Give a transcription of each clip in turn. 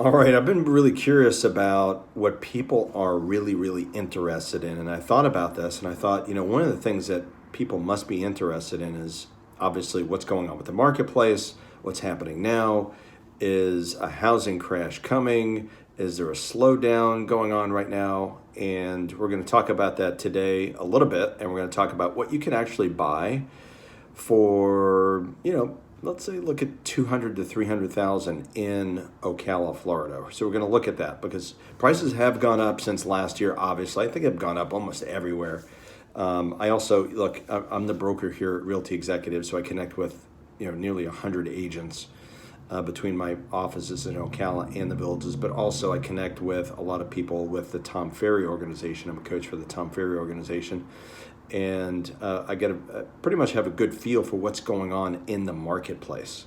All right, I've been really curious about what people are really, really interested in. And I thought about this and I thought, one of the things that people must be interested in is obviously what's going on with the marketplace, what's happening now. Is a housing crash coming? Is there a slowdown going on right now? And we're going to talk about that today a little bit. And we're going to talk about what you can actually buy for, let's say look at 200 to 300,000 in Ocala, Florida. So we're going to look at that because prices have gone up since last year. Obviously, I think they've gone up almost everywhere. I also look. I'm the broker here at Realty Executive, so I connect with nearly 100 agents between my offices in Ocala and the villages. But also I connect with a lot of people with the Tom Ferry organization. I'm a coach for the Tom Ferry organization. And I get pretty much have a good feel for what's going on in the marketplace.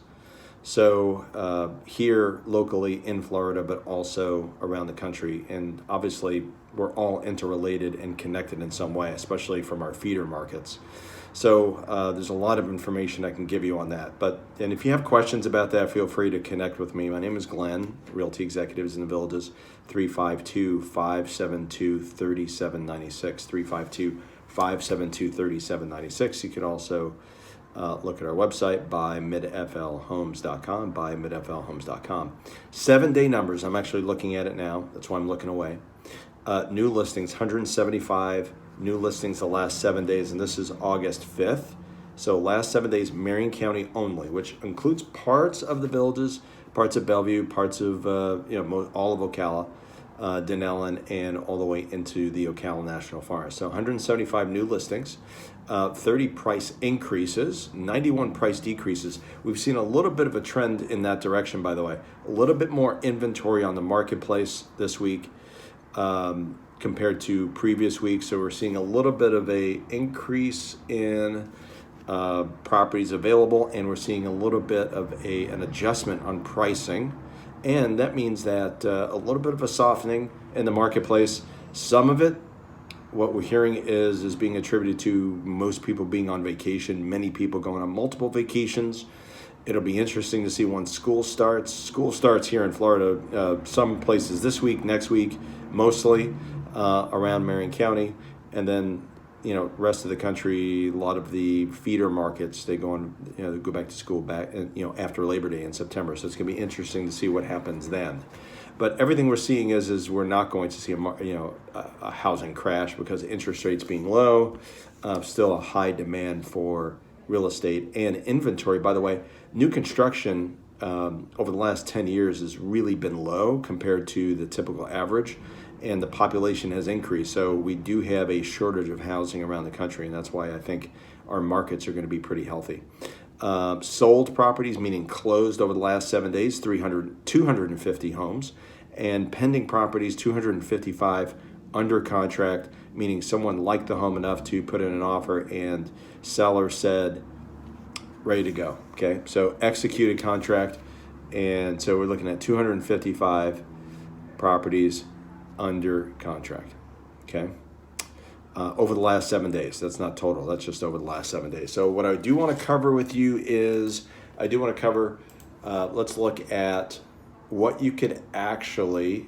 So here locally in Florida, but also around the country. And obviously we're all interrelated and connected in some way, especially from our feeder markets. So there's a lot of information I can give you on that. And if you have questions about that, feel free to connect with me. My name is Glenn, Realty Executives in the Villages, 352-572-3796, 352-572-3796. You can also look at our website, buymidflhomes.com, buymidflhomes.com. 7-day numbers, I'm actually looking at it now. That's why I'm looking away. New listings, 175 new listings the last 7 days, and this is August 5th. So last 7 days, Marion County only, which includes parts of the villages, parts of Bellevue, parts of all of Ocala, Denellen, and all the way into the Ocala National Forest. So 175 new listings, 30 price increases, 91 price decreases. We've seen a little bit of a trend in that direction, by the way. A little bit more inventory on the marketplace this week compared to previous weeks. So we're seeing a little bit of a increase in properties available, and we're seeing a little bit of an adjustment on pricing. And that means that a little bit of a softening in the marketplace. Some of it, what we're hearing is being attributed to most people being on vacation, many people going on multiple vacations. It'll be interesting to see when school starts. School starts here in Florida, some places this week, next week, mostly around Marion County. And then, rest of the country, a lot of the feeder markets, they go back to school after Labor Day in September. So it's going to be interesting to see what happens then. But everything we're seeing is we're not going to see a housing crash because interest rates being low, still a high demand for real estate and inventory. By the way, new construction over the last 10 years has really been low compared to the typical average, and the population has increased. So we do have a shortage of housing around the country, and that's why I think our markets are going to be pretty healthy. Sold properties, meaning closed over the last 7 days, 250 homes, and pending properties, 255 under contract, meaning someone liked the home enough to put in an offer and seller said, ready to go. Okay, so executed contract, and so we're looking at 255 properties under contract. Okay. Over the last 7 days. That's not total. That's just over the last 7 days. So what I do want to cover with you is let's look at what we could actually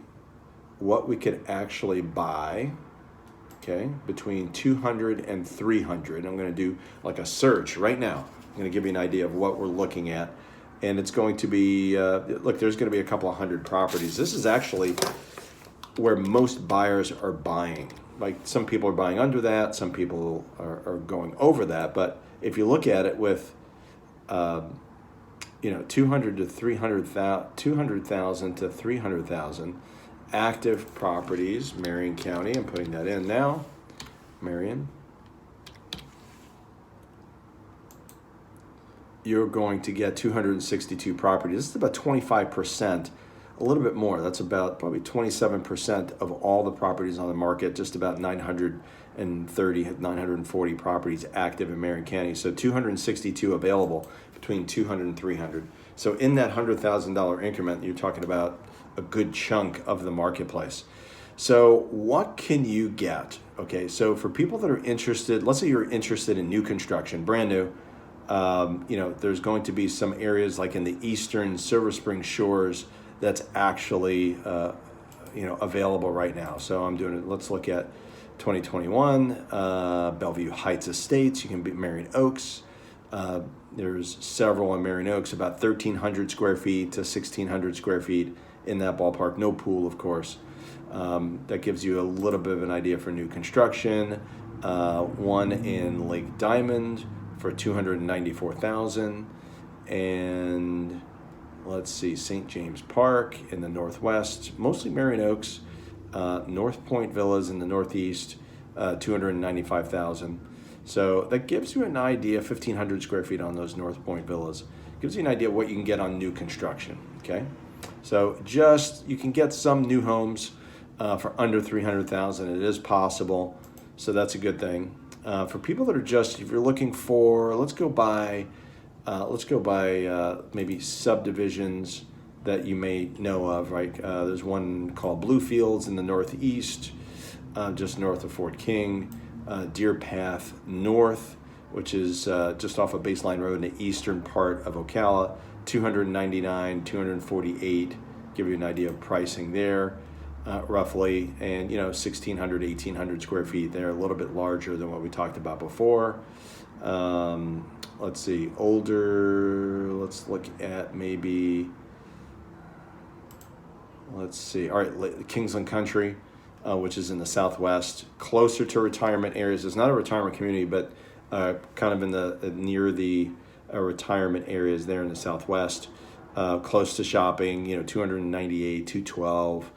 buy, okay, between 200 and 300. I'm going to do like a search right now. I'm going to give you an idea of what we're looking at. And it's going to be, there's going to be a couple of hundred properties. This is actually where most buyers are buying. Like some people are buying under that, some people are going over that. But if you look at it with, 200 to 300,000, 200,000 to 300,000 active properties, Marion County. I'm putting that in now, Marion. You're going to get 262 properties. This is about 25%. A little bit more. That's about probably 27% of all the properties on the market, just about 940 properties active in Marion County. So 262 available between 200 and 300. So in that $100,000 increment, you're talking about a good chunk of the marketplace. So what can you get? Okay, so for people that are interested, let's say you're interested in new construction, brand new, there's going to be some areas like in the eastern Silver Spring shores that's actually available right now. So I'm doing it. Let's look at 2021 Bellevue Heights Estates. You can be Marion Oaks. There's several in Marion Oaks, about 1,300 square feet to 1,600 square feet in that ballpark. No pool, of course. That gives you a little bit of an idea for new construction. One in Lake Diamond for $294,000, and let's see, St. James Park in the Northwest, mostly Marion Oaks. North Point Villas in the Northeast, $295,000. So that gives you an idea, 1,500 square feet on those North Point Villas. Gives you an idea of what you can get on new construction, okay? So you can get some new homes for under $300,000. It is possible, so that's a good thing. For people that are if you're looking for, let's go by maybe subdivisions that you may know of, right? There's one called Bluefields in the Northeast, just north of Fort King. Deer Path North, which is just off of Baseline Road in the eastern part of Ocala, $299, $248. Give you an idea of pricing there, roughly, and 1,600, 1,800 square feet there, a little bit larger than what we talked about before. Let's see, older. Let's look at maybe. Let's see. All right, Kingsland Country. Which is in the Southwest, closer to retirement areas. It's not a retirement community, but kind of in near the retirement areas there in the Southwest, close to shopping. 298, 212.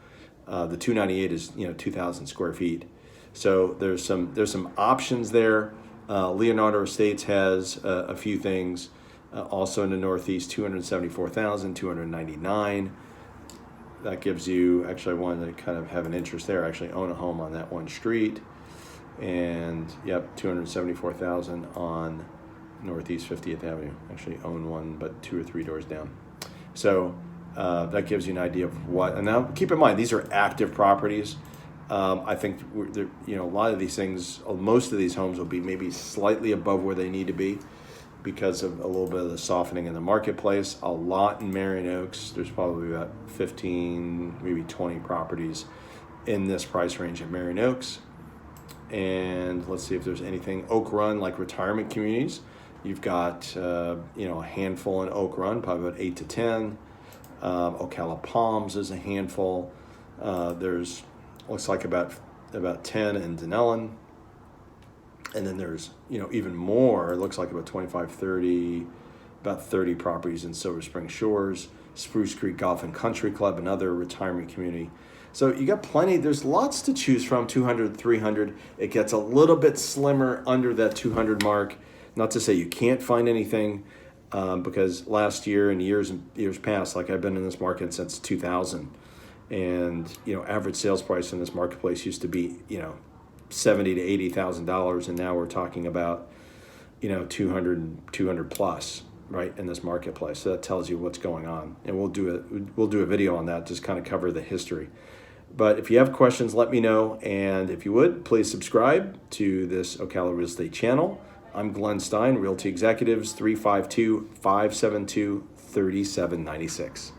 The 298 is 2,000 square feet. So there's some options there. Leonardo Estates has a few things. Also in the Northeast, 274,000, 299. That gives you, actually, I wanted to kind of have an interest there. I actually own a home on that one street. And, yep, 274,000 on Northeast 50th Avenue. Actually own one, but 2 or 3 doors down. So that gives you an idea of what. And now, keep in mind, these are active properties. I think, a lot of these things, most of these homes will be maybe slightly above where they need to be because of a little bit of the softening in the marketplace. A lot in Marion Oaks. There's probably about 15, maybe 20 properties in this price range at Marion Oaks. And let's see if there's anything. Oak Run, like retirement communities. You've got, a handful in Oak Run, probably about 8 to 10. Ocala Palms is a handful. There's, looks like about 10 in Denellen. And then there's, even more. It looks like about 25, 30, about 30 properties in Silver Spring Shores, Spruce Creek Golf and Country Club, another retirement community. So you got plenty. There's lots to choose from, 200, 300. It gets a little bit slimmer under that 200 mark. Not to say you can't find anything, because last year and years past, like I've been in this market since 2000. And, average sales price in this marketplace used to be, $70,000 to $80,000, and now we're talking about 200 plus, right, in this marketplace. So that tells you what's going on, and we'll do a video on that, just kind of cover the history. But if you have questions, let me know, and if you would, please subscribe to this Ocala Real Estate channel. I'm Glenn Stein, Realty Executives, 352-572-3796.